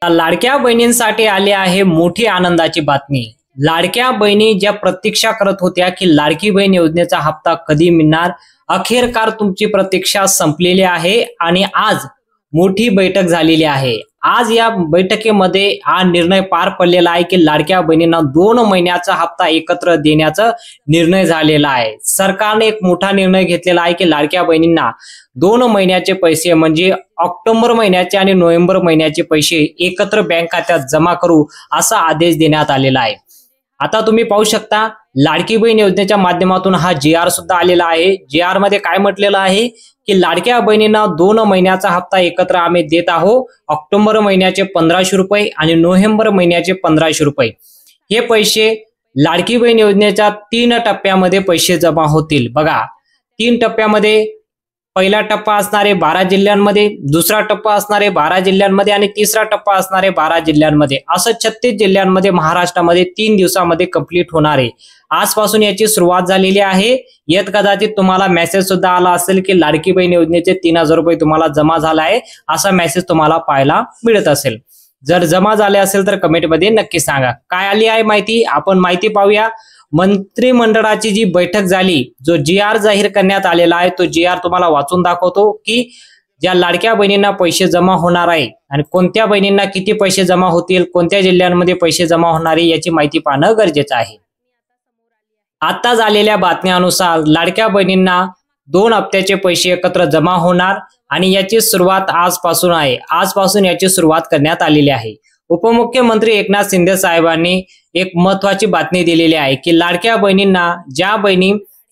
लाडक्या बहिणींसाठी आली आहे मोठी आनंदाची बातमी। लाडक्या बहिणी ज्या प्रतीक्षा करत होत्या की लाडकी बहीण योजनेचा हप्ता कधी मिळणार, अखेरकार तुमची प्रतीक्षा संपलेली आहे आणि आज मोठी बैठक झालेली आहे। आज या बैठकीमध्ये हा निर्णय पार पडलेला आहे की लाडक्या बहिणींना 2 महिन्याचा हप्ता एकत्र देण्याचा निर्णय झालेला आहे। सरकारने एक मोठा निर्णय घेतलेला आहे की लाडक्या बहिणींना 2 महिन्याचे पैसे म्हणजे ऑक्टोबर महिन्याचे आणि नोव्हेंबर महिन्याचे पैसे एकत्र बँक खात्यात जमा करू असा आदेश देण्यात आलेला आहे। आता तुम्ही पाहू शकता लाडकी बहीण योजनेच्या माध्यमातून हा GR सुद्धा आलेला आहे। GR मध्ये काय म्हटलेलं आहे की लाडक्या बहिणींना 2 महिन्याचा हप्ता एकत्र आम्ही देत आहोत। ऑक्टोबर महिन्याचे 1500 रुपये आणि नोव्हेंबर महिन्याचे 1500 रुपये हे पैसे लाडकी बहीण योजनेच्या 3 टप्प्यामध्ये पैसे जमा होतील। बघा 3 टप्प्यामध्ये पहिला टप्पा असणारे 12 जिल्ह्यांमध्ये, दुसरा टप्पा असणारे 12 जिल्ह्यांमध्ये आणि तिसरा टप्पा असणारे 12 जिल्ह्यांमध्ये, असं 36 जिल्ह्यांमध्ये महाराष्ट्रामध्ये 3 दिवसामध्ये कंप्लीट होणार आहे। आजपासून याची सुरुवात झालेली आहे। यात कदाचित तुम्हाला मेसेज सुद्धा आला असेल की लाडकी बहीण योजनेचे 3000 रुपये तुम्हाला जमा झाला आहे, असा मेसेज तुम्हाला पाहायला मिळत असेल। जर जमा झाले असेल तर कमेंटमध्ये नक्की सांगा। काय आली आहे माहिती, आपण माहिती पाहूया। मंत्रिमंडळाची जी बैठक झाली, जो GR जाहीर करण्यात आलेला आहे, तो GR तुम्हाला वाचून दाखवतो की ज्या लाडक्या बहिणींना पैसे जमा होणार आहे आणि कोणत्या बहिणींना किती पैसे जमा होतील, कोणत्या जिल्ह्यांमध्ये पैसे जमा होणार आहे याची माहिती पाहणं गरजेचं आहे। आता झालेल्या बातम्यानुसार लाडक्या बहिणींना 2 हप्त्याचे पैसे एकत्र जमा होणार आणि याची सुरुवात आजपासून आहे। आजपासून याची सुरुवात करण्यात आलेली आहे। उपमुख्यमंत्री एकनाथ शिंदे साहेबांनी एक महत्त्वाची बातमी दिलेली आहे की लाडक्या बहिणींना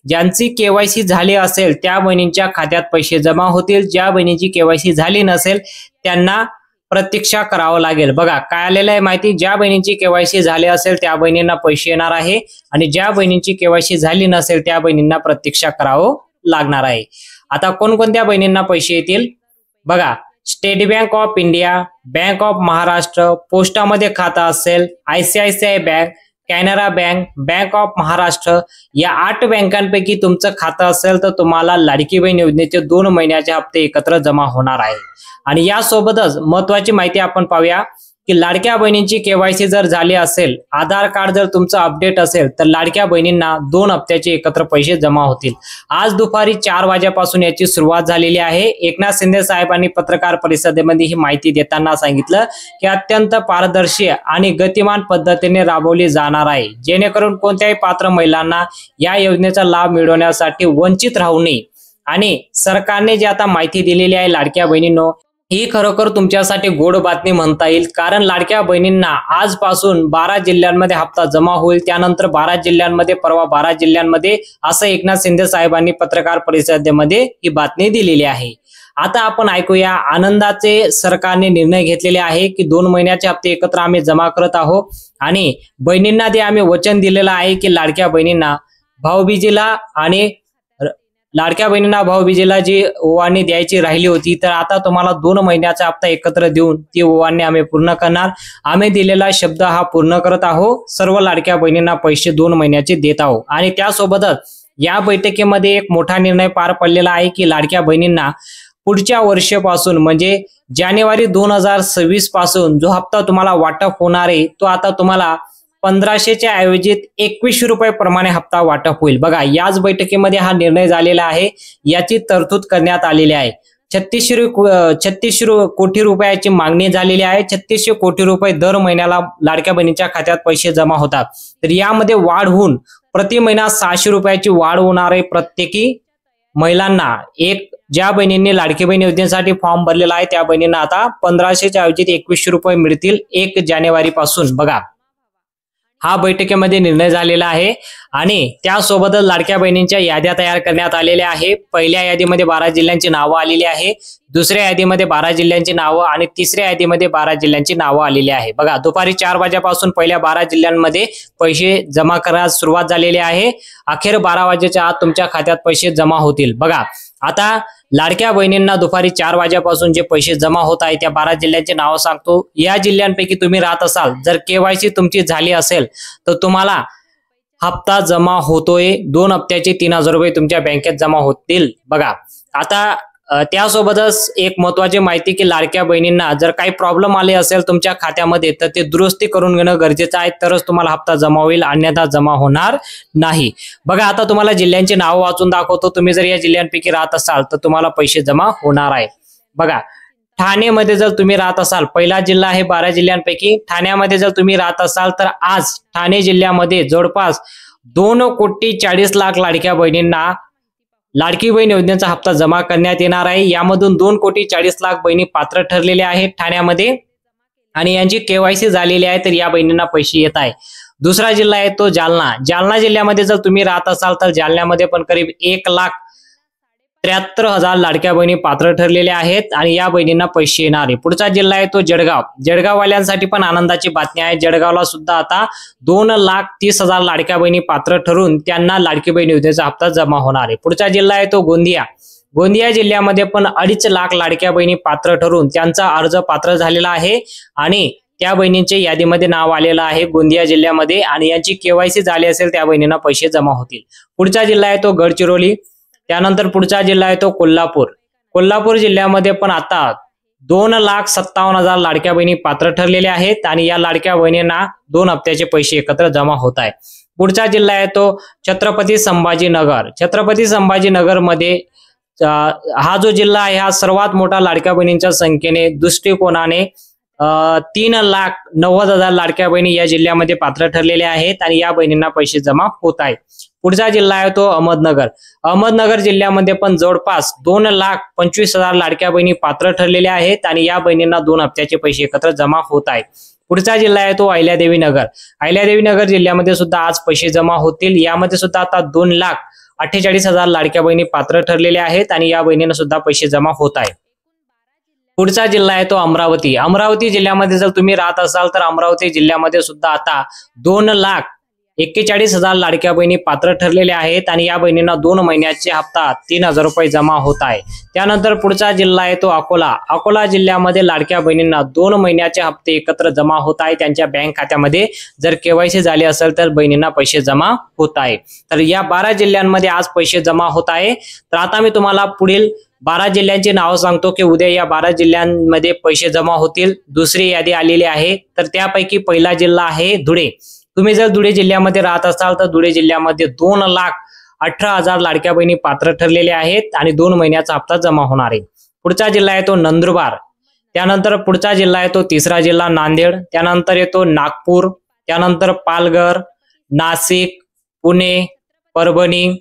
ज्यांची KYC झाली असेल त्या बहिणींच्या खात्यात पैसे जमा होतील। ज्या बहिणीची KYC झाली नसेल त्यांना प्रतीक्षा करावं लागेल। बघा काय आलेलं आहे माहिती, ज्या बहिणींची KYC झाली असेल त्या बहिणींना पैसे येणार आहे आणि ज्या बहिणींची KYC झाली नसेल त्या बहिणींना प्रतीक्षा करावं लागणार आहे। आता कोणकोणत्या बहिणींना पैसे येतील बघा, state bank of India, bank of Maharashtra, पोस्टामध्ये खाता असेल, ICICI bank, Canara bank, bank of Maharashtra, या 8 बँकांपैकी तुमचं खातं असेल तर तुम्हाला लाडकी बहीण योजनेचे 2 महिन्याचे हप्ते एकत्र जमा होणार आहे। आणि यासोबतच महत्त्वाची माहिती आपण पाहूया की लाडक्या बहिणींची KYC जर झाली असेल, आधार कार्ड जर तुमचं अपडेट असेल तर लाडक्या बहिणींना 2 हप्त्याचे एकत्र पैसे जमा होतील। आज दुपारी 4 वाजेपासून याची सुरुवात झालेली आहे। एकनाथ शिंदे साहेबांनी पत्रकार परिषदेमध्ये ही माहिती देताना सांगितलं की अत्यंत पारदर्शी आणि गतिमान पद्धतीने राबवली जाणार आहे, जेणेकरून कोणत्याही पात्र महिलांना या योजनेचा लाभ मिळवण्यासाठी वंचित राहू नये। आणि सरकारने जी आता माहिती दिलेली आहे लाडक्या बहिणींनो, ही खरोखर तुमच्यासाठी गोड बातमी म्हणता येईल, कारण लाडक्या बहिणींना आजपासून 12 जिल्ह्यांमध्ये हप्ता जमा होईल, त्यानंतर 12 जिल्ह्यांमध्ये, परवा 12 जिल्ह्यांमध्ये, असं एकनाथ शिंदे साहेबांनी पत्रकार परिषदेमध्ये ही बातमी दिलेली आहे। आता आपण ऐकूया आनंदाचे सरकारने निर्णय घेतलेले आहे की 2 महिन्याचे हप्ते एकत्र आम्ही जमा करत आहोत आणि बहिणींना ते आम्ही वचन दिलेलं आहे की लाडक्या बहिणींना भाऊबीजेला जी ओवाळणी द्यायची राहिली होती, तर आता तुम्हाला 2 महिन्याचा हप्ता एकत्र देऊन ती ओवाळणी आम्ही पूर्ण करणार। आम्ही दिलेला शब्द हा पूर्ण करत आहोत। सर्व लाडक्या बहिणींना पैसे 2 महिन्याचे देत आहोत। आणि त्यासोबतच या बैठकीमध्ये एक मोठा निर्णय पार पडलेला आहे की लाडक्या बहिणींना पुढच्या वर्षापासून म्हणजे जानेवारी 2026 पासून जो हप्ता तुम्हाला वाटप होणार आहे तो आता तुम्हाला 1500च्या ऐवजी 2100 रुपये प्रमाणे हप्ता वाटप होईल। बघा याच बैठकीमध्ये हा निर्णय झालेला आहे, याची तरतूद करण्यात आलेली आहे। 3600 कोटी रुपयाची मागणी झालेली आहे। 3600 कोटी रुपये दर महिन्याला लाडक्या बहिणीच्या खात्यात पैसे जमा होतात, तर यामध्ये वाढ होऊन प्रति महिना 600 रुपयाची वाढ होणार आहे प्रत्येकी महिलांना। ज्या बहिणींनी लाडकी बहीण योजनेसाठी फॉर्म भरलेला आहे त्या बहिणींना आता 1500च्या ऐवजी 2100 रुपये मिळतील 1 जानेवारी पासून। बघा हा बैठकीमध्ये निर्णय झालेला आहे आणि त्यासोबतच लाडक्या बहिणींच्या याद्या तयार करण्यात आलेल्या आहे। पहिल्या यादीमध्ये 12 जिल्ह्यांची नावं आलेली आहे, दुसऱ्या यादीमध्ये 12 जिल्ह्यांची नावं आणि तिसऱ्या यादीमध्ये 12 जिल्ह्यांची नावं आलेली आहे। बघा दुपारी 4 वाजेपासून पहिल्या 12 जिल्ह्यांमध्ये पैसे जमा करण्यास सुरुवात झालेली आहे। अखेर 12 वाजेच्या आत तुमच्या खात्यात पैसे जमा होतील। बघा आता लाडक्या बहिणींना दुपारी 4 वाजेपासून जे पैसे जमा होत आहे त्या 12 जिल्ह्यांचे नाव सांगतो। या जिल्ह्यांपैकी तुम्ही राहत असाल, जर KYC तुमची झाली असेल तर तुम्हाला हप्ता जमा होतोय। 2 हप्त्याचे 3000 रुपये तुमच्या बँकेत जमा होतील। बघा आता त्यासोबतच एक महत्त्वाची माहिती की लाडक्या बहिणींना जर काही प्रॉब्लेम आले असेल तुमच्या खात्यामध्ये तर ते दुरुस्ती करून घेणं गरजेचं आहे, तरच तुम्हाला हप्ता जमा होईल, अन्यथा जमा होणार नाही. बघा आता तुम्हाला जिल्ह्यांची नाव वाचून दाखवतो. तुम्ही जर या जिल्ह्यांपैकी राहत असाल तर तुम्हाला पैसे जमा होणार आहे. बघा ठाणेमध्ये जर तुम्ही राहत असाल, पहिला जिल्हा आहे 12 जिल्ह्यांपैकी. ठाण्यामध्ये जर तुम्ही राहत असाल तर आज ठाणे जिल्ह्यामध्ये जवळपास 2,40,00,000 लाडक्या बहिणींना लाडकी बहीण योजनेचा हप्ता जमा करण्यात येणार आहे. यामधून 2,40,40,00,000 बहिणी पात्र ठरलेल्या आहेत ठाण्यामध्ये आणि यांची केवायसी झालेली आहे, तर या बहिणींना पैसे येत आहे. दुसरा जिल्हा आहे तो जालना. जालना जिल्ह्यामध्ये जर तुम्ही राहत असाल तर जालन्यामध्ये पण करीब 1,73,000 लाडक्या बहिणी पात्र ठरलेल्या आहेत आणि या बहिणींना पैसे येणार आहे. पुढचा जिल्हा आहे तो जळगाव. जळगाववाल्यांसाठी पण आनंदाची बातमी आहे. जळगावला सुद्धा आता 2,30,000 लाडक्या बहिणी पात्र ठरून त्यांना लाडकी बहीण योजनेचा हप्ता जमा होणार आहे. पुढचा जिल्हा आहे तो गोंदिया. गोंदिया जिल्ह्यामध्ये पण 2.5 लाख लाडक्या बहिणी पात्र ठरून त्यांचा अर्ज पात्र झालेला आहे आणि त्या बहिणींच्या यादीमध्ये नाव आलेलं आहे गोंदिया जिल्ह्यामध्ये आणि यांची केवायसी झाली असेल त्या बहिणींना पैसे जमा होतील. पुढचा जिल्हा आहे तो गडचिरोली. त्यानंतर पुढचा जिल्हा आहे तो कोल्हापूर. कोल्हापूर जिल्ह्यामध्ये पण आता 2,57,000 लाडक्या बहिणी पात्र ठरलेल्या आहेत आणि या लाडक्या बहिणींना 2 हप्त्याचे पैसे एकत्र जमा होत आहे. पुढचा जिल्हा आहे तो छत्रपती संभाजीनगर. छत्रपती संभाजीनगर मध्ये हा जो जिल्हा आहे हा सर्वात मोठा लाडक्या बहिणींच्या संख्येने दृष्टिकोनाने 3,90,000 लाडक्या बहिणी या जिल्ह्यामध्ये पात्र ठरलेल्या आहेत आणि या बहिणींना पैसे जमा होत आहेत. पुढचा जिल्हा आहे तो अहमदनगर. अहमदनगर जिल्ह्यामध्ये पण जवळपास 2,25,000 लाडक्या बहिणी पात्र ठरलेल्या आहेत आणि या बहिणींना 2 हप्त्याचे पैसे एकत्र जमा होत आहेत. पुढचा जिल्हा आहे तो अहिल्यादेवी नगर. अहिल्यादेवी नगर जिल्ह्यामध्ये सुद्धा आज पैसे जमा होतील. यामध्ये सुद्धा आता 2,48,000 लाडक्या बहिणी पात्र ठरलेल्या आहेत आणि या बहिणींना सुद्धा पैसे जमा होत आहेत. पुढचा जिल्हा आहे तो अमरावती. अमरावती जिल्ह्यामध्ये जर तुम्ही राहत असाल तर अमरावती जिल्ह्यामध्ये सुद्धा आता 2,41,000 लाडक्या बहिणी पात्र ठरलेल्या आहेत आणि या बहिणींना 2 महिन्याचे हप्ता 3,000 रुपये जमा होत आहे. त्यानंतर पुढचा जिल्हा आहे तो अकोला. अकोला जिल्ह्यामध्ये लाडक्या बहिणींना 2 महिन्याचे हप्ते एकत्र जमा होत आहे. त्यांच्या बँक खात्यामध्ये जर केवायसी झाली असेल तर बहिणींना पैसे जमा होत आहे. तर या 12 जिल्ह्यांमध्ये आज पैसे जमा होत आहे. तर आता मी तुम्हाला पुढील 12 जिल्ह्यांची नावं सांगतो की उद्या या 12 जिल्ह्यांमध्ये पैसे जमा होतील. दुसरी यादी आलेली आहे तर त्यापैकी पहिला जिल्हा आहे धुळे. तुम्ही जर धुळे जिल्ह्यामध्ये राहत असाल तर धुळे जिल्ह्यामध्ये 2,18,000 लाडक्या बहिणी पात्र ठरलेल्या आहेत आणि 2 महिन्याचा हप्ता जमा होणार आहे. पुढचा जिल्हा आहे तो नंदुरबार. त्यानंतर पुढचा जिल्हा आहे तो तिसरा जिल्हा नांदेड. त्यानंतर येतो नागपूर. त्यानंतर पालघर, नाशिक, पुणे, परभणी,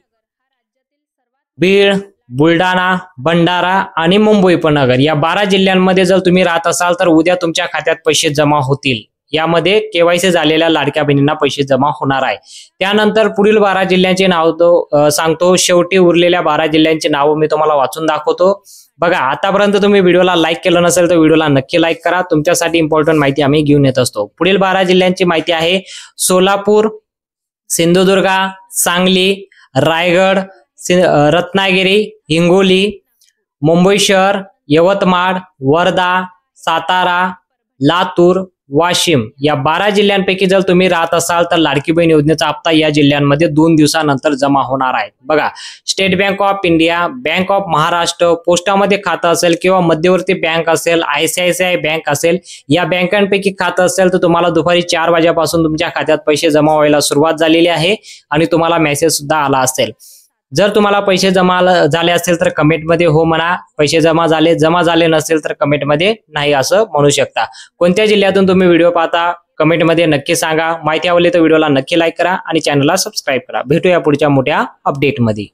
बीड, बुलढाणा, भंडारा आणि मुंबई उपनगर या 12 जिल्ह्यांमध्ये जर तुम्ही राहत असाल तर उद्या तुमच्या खात्यात पैसे जमा होतील. यामध्ये केवायसी झालेल्या लाडक्या बहिणींना पैसे जमा होणार आहे. त्यानंतर पुढील 12 जिल्ह्यांचे नाव सांगतो. शेवटी उरलेल्या 12 जिल्ह्यांची नावं मी तुम्हाला वाचून दाखवतो. बघा आतापर्यंत तुम्ही व्हिडिओला लाईक केलं नसेल तर व्हिडिओला नक्की लाईक करा. तुमच्यासाठी इम्पॉर्टंट माहिती आम्ही घेऊन येत असतो. पुढील 12 जिल्ह्यांची माहिती आहे सोलापूर, सिंधुदुर्ग, सांगली, रायगड, रत्नागिरी, हिंगोली, मुंबई शहर, यवतमाळ, वर्धा, सातारा, लातूर, वाशिम या 12 जिल्ह्यांपैकी जर तुम्ही राहत असाल तर लाडकी बहीण योजनेचा हप्ता या जिल्ह्यांमध्ये 2 दिवसानंतर जमा होणार आहे. बघा state bank of India, bank of Maharashtra, पोस्टामध्ये खातं असेल किंवा मध्यवर्ती बँक असेल, ICICI बँक असेल, या बँकांपैकी खातं असेल तर तुम्हाला दुपारी 4 वाजेपासून तुमच्या खात्यात पैसे जमा व्हायला सुरुवात झालेली आहे आणि तुम्हाला मेसेज सुद्धा आला असेल. जर तुम्हाला पैसे जमा झाले असेल तर कमेंटमध्ये हो म्हणा. पैसे जमा झाले नसेल तर कमेंटमध्ये नाही असं म्हणू शकता. कोणत्या जिल्ह्यातून तुम्ही व्हिडिओ पाहता कमेंटमध्ये नक्की सांगा. माहिती आवडली तर व्हिडिओला नक्की लाईक करा आणि चॅनलला सबस्क्राईब करा. भेटूया पुढच्या मोठ्या अपडेटमध्ये.